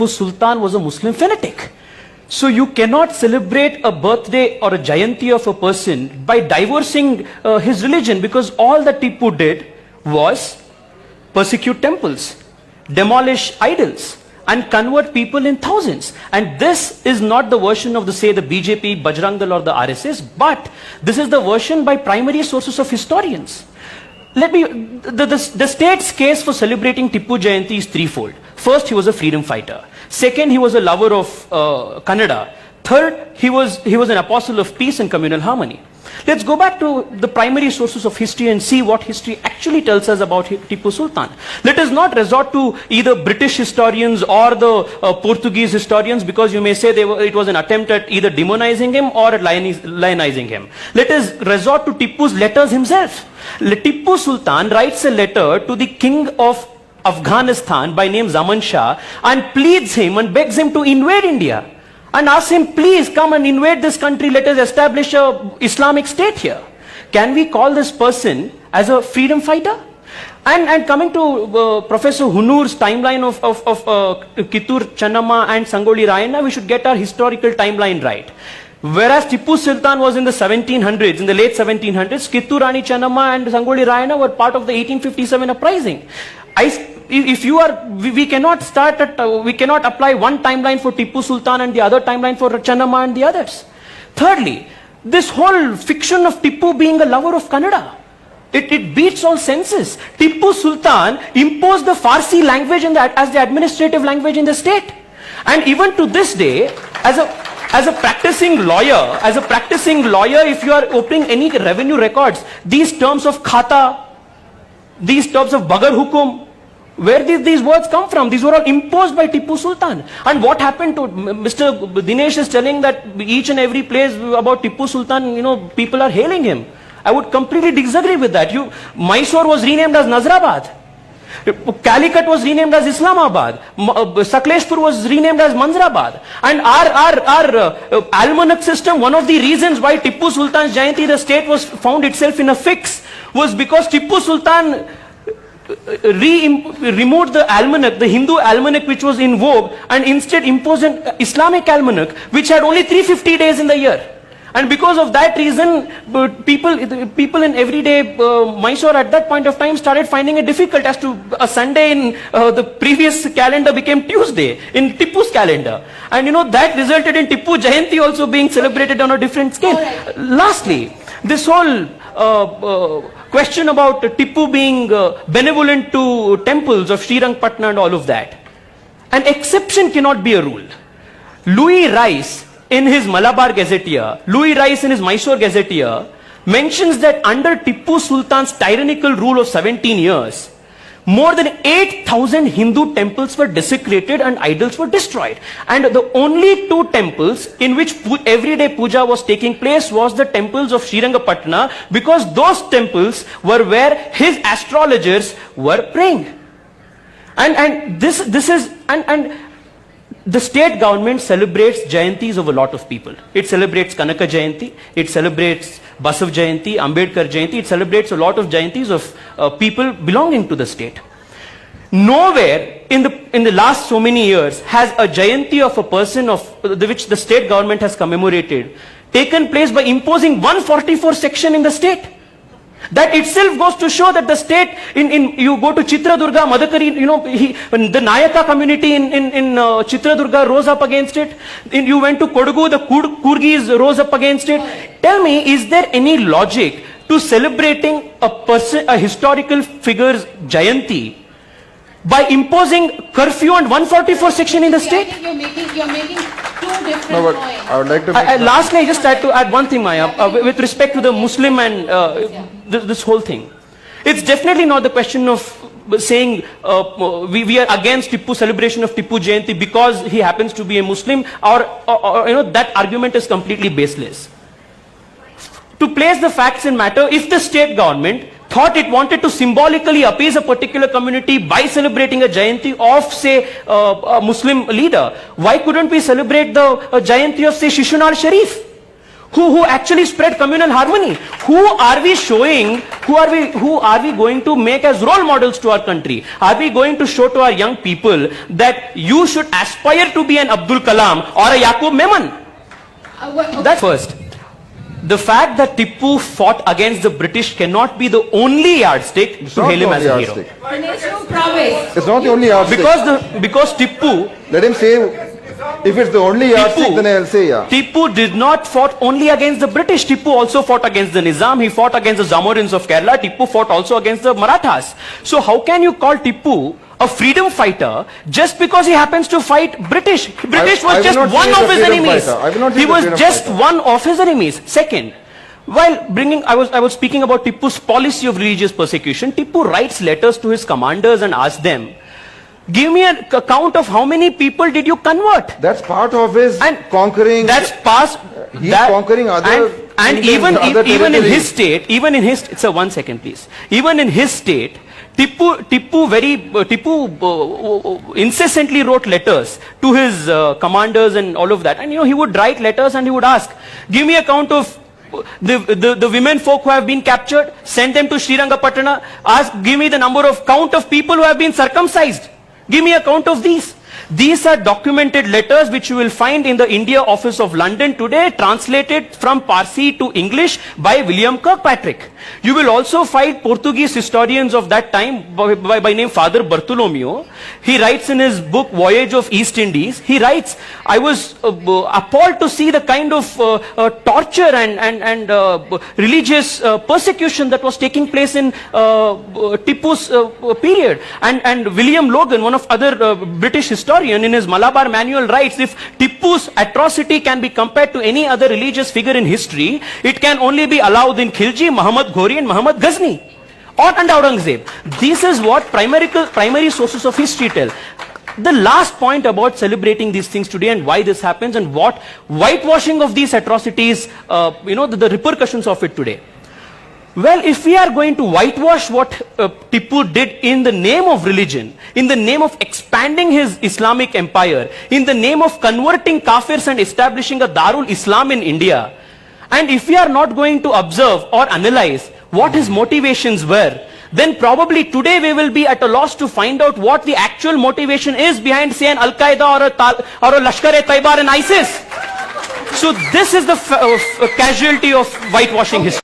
Tipu Sultan was a Muslim fanatic. So you cannot celebrate a birthday or a Jayanti of a person by divorcing his religion, because all that Tipu did was persecute temples, demolish idols, and convert people in thousands. And this is not the version of the BJP, Bajrang Dal or the RSS, but this is the version by primary sources of historians. The state's case for celebrating Tipu Jayanti is threefold. First, he was a freedom fighter. Second, he was a lover of Kannada. Third, he was an apostle of peace and communal harmony. Let's go back to the primary sources of history and see what history actually tells us about Tipu Sultan. Let us not resort to either British historians or the Portuguese historians, because you may say it was an attempt at either demonizing him or at lionizing him. Let us resort to Tipu's letters himself. Tipu Sultan writes a letter to the king of Afghanistan by name Zaman Shah and pleads him and begs him to invade India, and asks him, please come and invade this country, let us establish a Islamic state here. Can we call this person as a freedom fighter? And coming to Professor Hunur's timeline of Kittur Channamma and Sangoli Rayana, we should get our historical timeline right. Whereas Tipu Sultan was in the 1700s, in the late 1700s, Kittur Rani Channamma and Sangoli Rayana were part of the 1857 uprising. We cannot apply one timeline for Tipu Sultan and the other timeline for Channamma and the others. Thirdly, this whole fiction of Tipu being a lover of Kannada, it beats all senses. Tipu Sultan imposed the Farsi language as the administrative language in the state. And even to this day, as a practicing lawyer, if you are opening any revenue records, these terms of khata, these terms of bagar hukum, where did these words come from? These were all imposed by Tipu Sultan. And what happened to Mr. Dinesh is telling that each and every place about Tipu Sultan, people are hailing him. I would completely disagree with that. Mysore was renamed as Nazrabad. Calicut was renamed as Islamabad. Sakleshpur was renamed as Manzrabad. And our almanac system, one of the reasons why Tipu Sultan's Jayanti, the state found itself in a fix, was because Tipu Sultan removed the almanac, the Hindu almanac which was in vogue, and instead imposed an Islamic almanac which had only 350 days in the year. And because of that reason, people in everyday Mysore at that point of time started finding it difficult as to a Sunday in the previous calendar became Tuesday in Tipu's calendar. And that resulted in Tipu Jayanti also being celebrated on a different scale. Right. Lastly, this whole question about Tipu being benevolent to temples of Srirangpatna and all of that. An exception cannot be a rule. Louis Rice in his Malabar Gazetteer, Louis Rice in his Mysore Gazetteer mentions that under Tipu Sultan's tyrannical rule of 17 years, more than 8,000 Hindu temples were desecrated and idols were destroyed. And the only two temples in which everyday puja was taking place was the temples of Srirangapatna, because those temples were where his astrologers were praying. And the state government celebrates Jayantis of a lot of people. It celebrates Kanaka Jayanti, it celebrates Basav Jayanti, Ambedkar Jayanti, it celebrates a lot of Jayantis of people belonging to the state. Nowhere in the last so many years has a Jayanti of a person which the state government has commemorated taken place by imposing 144 section in the state. That itself goes to show that the state, you go to Chitradurga, Madhukari, the Nayaka community in Chitradurga rose up against it. You went to Kodagu, the Kurgis rose up against it. Tell me, is there any logic to celebrating a historical figure's Jayanti by imposing curfew and 144 section in the state? I think you're making two different points. I would like to lastly, I just had to add one thing, Maya, with respect to the Muslim and this whole thing. It's definitely not the question of saying we are against Tipu celebration of Tipu Jayanti because he happens to be a Muslim, or that argument is completely baseless. To place the facts in matter, if the state government thought it wanted to symbolically appease a particular community by celebrating a Jayanti of, say, a Muslim leader, why couldn't we celebrate the Jayanti of, say, Shishunal Sharif, who actually spread communal harmony. Who are we showing, who are we going to make as role models to our country? Are we going to show to our young people that you should aspire to be an Abdul Kalam or a Yaqub Memon? Okay. That's first. The fact that Tippu fought against the British cannot be the only yardstick It's to not hail the him only as a hero. yardstick. Finish your prowess. It's not the only yardstick. Because Tippu, Let him say, if it's the only yardstick, then I'll say, yeah. Tippu did not fought only against the British. Tippu also fought against the Nizam. He fought against the Zamorins of Kerala. Tippu fought also against the Marathas. So how can you call Tippu a freedom fighter just because he happens to fight British? British I was will just not say one he's a of his freedom enemies. fighter. I will not say He he's a was freedom just fighter. one of his enemies. Second, while bringing, I was speaking about Tippu's policy of religious persecution. Tippu writes letters to his commanders and asks them, give me an account of how many people did you convert? That's part of his And conquering. That's past. He's conquering other and kingdoms, other even in his territories. state, sir, 1 second, please. Even in his state, Tippu incessantly wrote letters to his commanders and all of that. And he would write letters and he would ask, give me account of the women folk who have been captured, send them to Srirangapatna, give me the count of people who have been circumcised. Give me a count of these. These are documented letters which you will find in the India Office of London today, translated from Parsi to English by William Kirkpatrick. You will also find Portuguese historians of that time by name Father Bartolomeo. He writes in his book Voyage of East Indies, he writes, I was appalled to see the kind of torture and religious persecution that was taking place in Tippu's period. And William Logan, one of other British historian, in his Malabar Manual writes, if Tippu's atrocity can be compared to any other religious figure in history, it can only be Alauddin Khilji, Muhammad Ghori and Muhammad Ghazni and Aurangzeb. This is what primary sources of history tell. The last point about celebrating these things today and why this happens and what whitewashing of these atrocities, the repercussions of it today. Well, if we are going to whitewash what Tippu did in the name of religion, in the name of expanding his Islamic empire, in the name of converting kafirs and establishing a Darul Islam in India, and if we are not going to observe or analyze what his motivations were, then probably today we will be at a loss to find out what the actual motivation is behind, say, an Al-Qaeda or a Lashkar-e-Taiba and ISIS. So this is the casualty of whitewashing history.